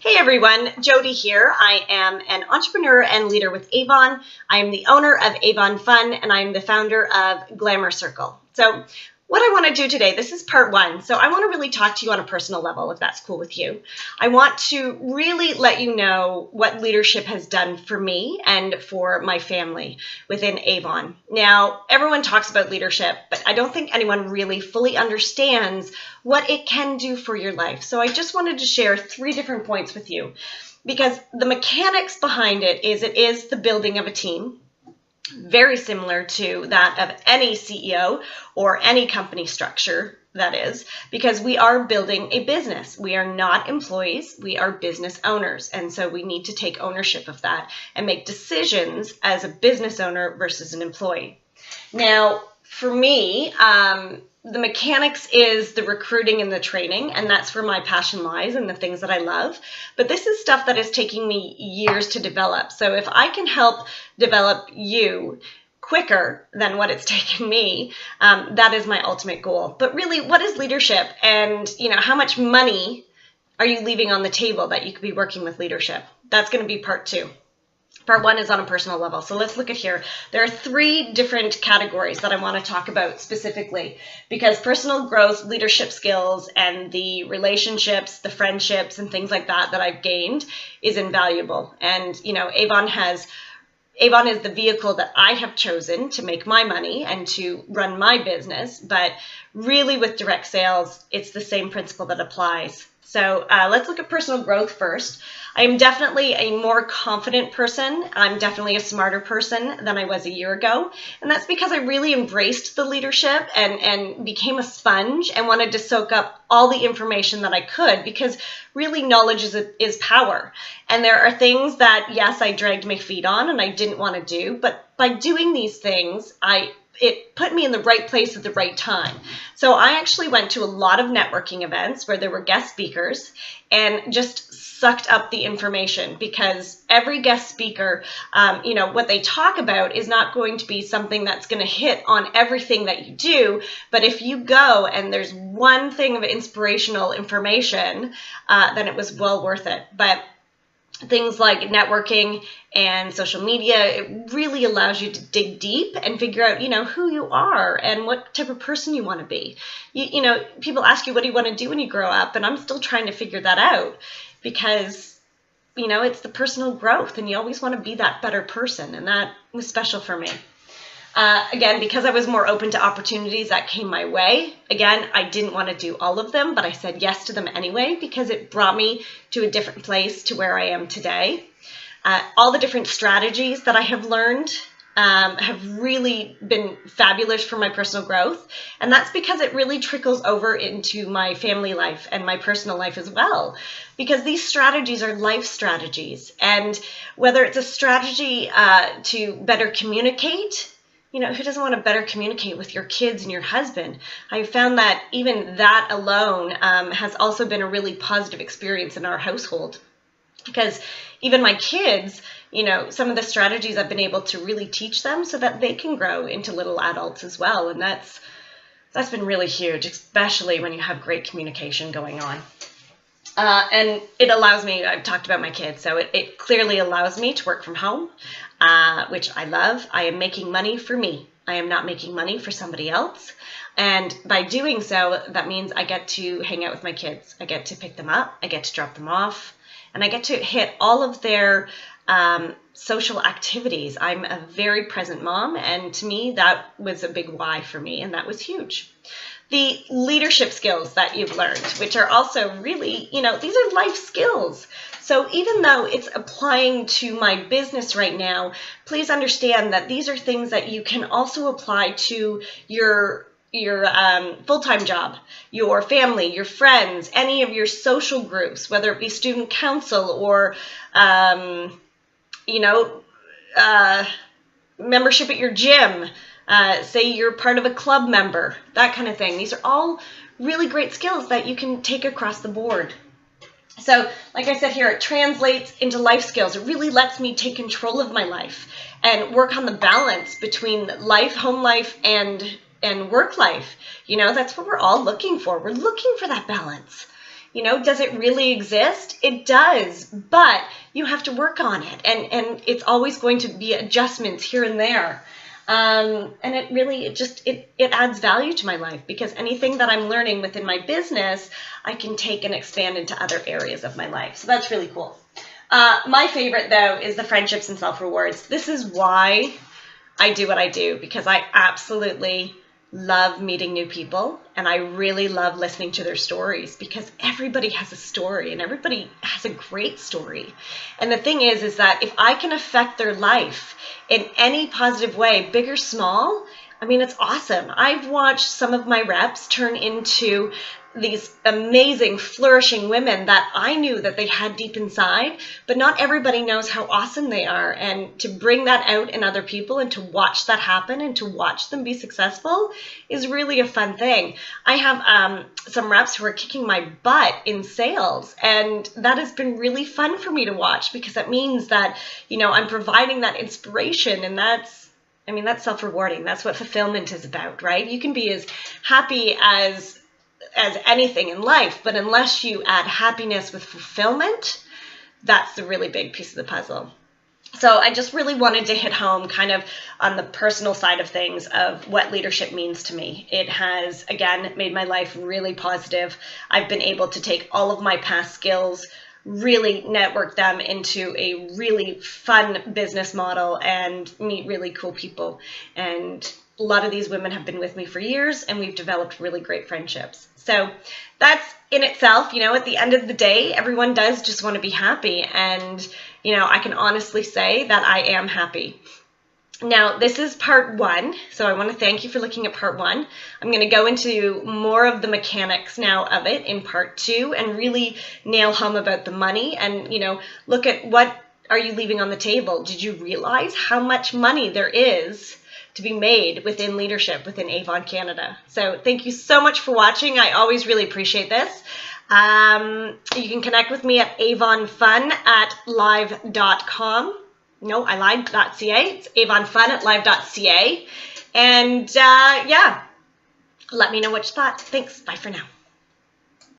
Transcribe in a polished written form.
Hey everyone, Jody here. I am an entrepreneur and leader with Avon. I am the owner of Avon Fun and I am the founder of Glamour Circle. So what I want to do today, this is part one. So I want to really talk to you on a personal level, if that's cool with you. I want to really let you know what leadership has done for me and for my family within Avon. Now, everyone talks about leadership, but I don't think anyone really fully understands what it can do for your life. So I just wanted to share 3 different points with you because the mechanics behind it is the building of a team. Very similar to that of any CEO or any company structure, that is, because we are building a business. We are not employees, we are business owners. And so we need to take ownership of that and make decisions as a business owner versus an employee. Now, for me, the mechanics is the recruiting and the training, and that's where my passion lies and the things that I love. But this is stuff that is taking me years to develop. So if I can help develop you quicker than what it's taken me, that is my ultimate goal. But really, what is leadership? And how much money are you leaving on the table that you could be working with leadership? That's going to be part 2. Part 1 is on a personal level. So let's look at here. There are 3 different categories that I want to talk about specifically because personal growth, leadership skills, and the relationships, the friendships, and things like that I've gained is invaluable. And, Avon is the vehicle that I have chosen to make my money and to run my business. But really with direct sales, it's the same principle that applies. So let's look at personal growth first. I am definitely a more confident person. I'm definitely a smarter person than I was a year ago. And that's because I really embraced the leadership and became a sponge and wanted to soak up all the information that I could because really knowledge is power. And there are things that, yes, I dragged my feet on and I didn't want to do. But by doing these things, it put me in the right place at the right time. So I actually went to a lot of networking events where there were guest speakers and just sucked up the information because every guest speaker, what they talk about is not going to be something that's going to hit on everything that you do. But if you go and there's one thing of inspirational information, then it was well worth it. But things like networking and social media, it really allows you to dig deep and figure out, who you are and what type of person you want to be. People ask you, what do you want to do when you grow up? And I'm still trying to figure that out because, it's the personal growth and you always want to be that better person. And that was special for me. Again, because I was more open to opportunities that came my way. Again, I didn't want to do all of them, but I said yes to them anyway because it brought me to a different place to where I am today. All the different strategies that I have learned have really been fabulous for my personal growth. And that's because it really trickles over into my family life and my personal life as well. Because these strategies are life strategies. And whether it's a strategy to better communicate, who doesn't want to better communicate with your kids and your husband? I found that even that alone has also been a really positive experience in our household. Because even my kids, some of the strategies I've been able to really teach them so that they can grow into little adults as well. And that's been really huge, especially when you have great communication going on. And it allows me, I've talked about my kids, so it clearly allows me to work from home, which I love. I am making money for me. I am not making money for somebody else. And by doing so, that means I get to hang out with my kids. I get to pick them up. I get to drop them off. And I get to hit all of their social activities. I'm a very present mom. And to me, that was a big why for me. And that was huge. The leadership skills that you've learned, which are also really, these are life skills. So even though it's applying to my business right now, please understand that these are things that you can also apply to your full-time job, your family, your friends, any of your social groups, whether it be student council or, membership at your gym. Say you're part of a club member, that kind of thing. These are all really great skills that you can take across the board. So, like I said here, it translates into life skills. It really lets me take control of my life and work on the balance between life, home life, and work life. That's what we're all looking for. We're looking for that balance. You know, does it really exist? It does, but you have to work on it, and it's always going to be adjustments here and there. And it really, it adds value to my life, because anything that I'm learning within my business, I can take and expand into other areas of my life. So that's really cool. My favorite, though, is the friendships and self-rewards. This is why I do what I do, because I absolutely love meeting new people, and I really love listening to their stories, because everybody has a story and everybody has a great story. And the thing is that if I can affect their life in any positive way, big or small, I mean, it's awesome. I've watched some of my reps turn into these amazing, flourishing women that I knew that they had deep inside, but not everybody knows how awesome they are. And to bring that out in other people and to watch that happen and to watch them be successful is really a fun thing. I have some reps who are kicking my butt in sales, and that has been really fun for me to watch, because that means that, you know, I'm providing that inspiration, and that's self-rewarding. That's what fulfillment is about, right? You can be as happy as anything in life, but unless you add happiness with fulfillment, that's the really big piece of the puzzle. So I just really wanted to hit home kind of on the personal side of things of what leadership means to me. It has, again, made my life really positive. I've been able to take all of my past skills, really network them into a really fun business model, and meet really cool people. And a lot of these women have been with me for years, and we've developed really great friendships. So that's in itself, you know, at the end of the day, everyone does just want to be happy. And, you know, I can honestly say that I am happy. Now, this is part one, so I want to thank you for looking at part one. I'm going to go into more of the mechanics now of it in part two, and really nail home about the money, and, you know, look at what are you leaving on the table. Did you realize how much money there is to be made within leadership within Avon Canada? So thank you so much for watching. I always really appreciate this. You can connect with me at avonfun@live.com. No, I lied, .ca. It's avonfun@live.ca. And yeah, let me know what you thought. Thanks. Bye for now.